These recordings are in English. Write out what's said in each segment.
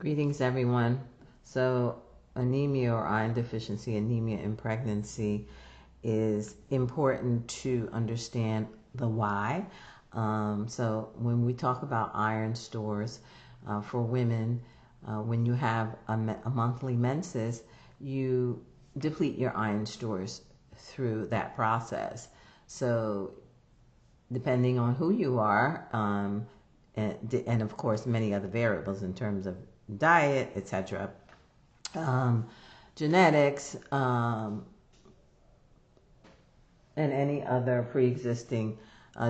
Greetings, everyone. So, anemia or iron deficiency, anemia in pregnancy, is important to understand the why. So, when we talk about iron stores for women, when you have a monthly menses, you deplete your iron stores through that process. So, depending on who you are, and of course many other variables in terms of diet, etc., genetics, and any other pre-existing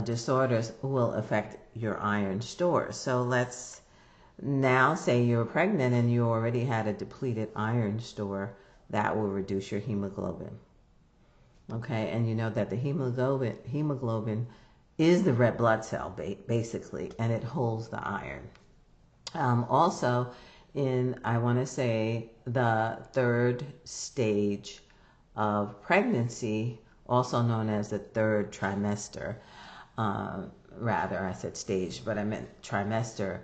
disorders will affect your iron stores. So let's now say you're pregnant and you already had a depleted iron store. That will reduce your hemoglobin. Okay, and you know that the hemoglobin is the red blood cell, basically, and it holds the iron. Also, I want to say, the third stage of pregnancy, also known as the third trimester, rather, I said stage, but I meant trimester.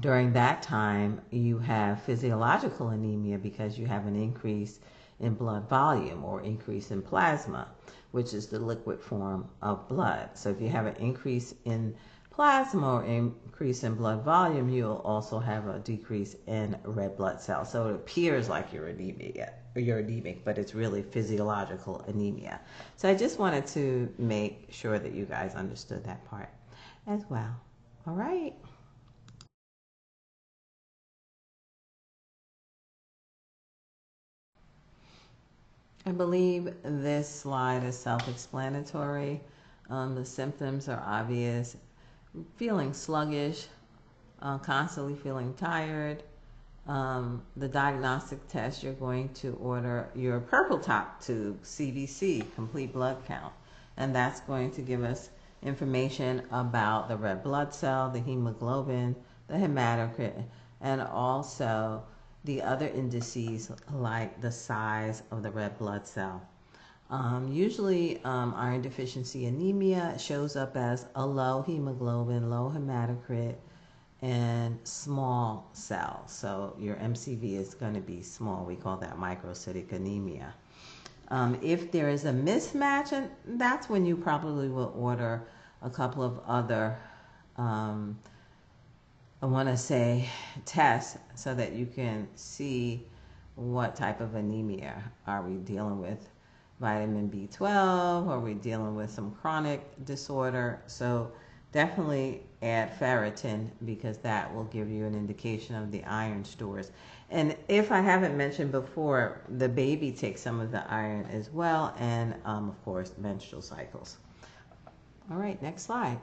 During that time, you have physiological anemia because you have an increase in blood volume or increase in plasma, which is the liquid form of blood. So if you have an increase in plasma or increase in blood volume, you'll also have a decrease in red blood cells. So it appears like you're anemic, but it's really physiological anemia. So I just wanted to make sure that you guys understood that part as well. All right. I believe this slide is self-explanatory. The symptoms are obvious. Feeling sluggish, constantly feeling tired. The diagnostic test, you're going to order your purple top tube, CBC, complete blood count. And that's going to give us information about the red blood cell, the hemoglobin, the hematocrit, and also the other indices like the size of the red blood cell. Usually iron deficiency anemia shows up as a low hemoglobin, low hematocrit, and small cells. So your MCV is going to be small. We call that microcytic anemia. If there is a mismatch, and that's when you probably will order a couple of other I want to say tests so that you can see what type of anemia are we dealing with. Vitamin B12, are we dealing with some chronic disorder? So definitely add ferritin because that will give you an indication of the iron stores. And if I haven't mentioned before, the baby takes some of the iron as well, and of course menstrual cycles. All right, next slide.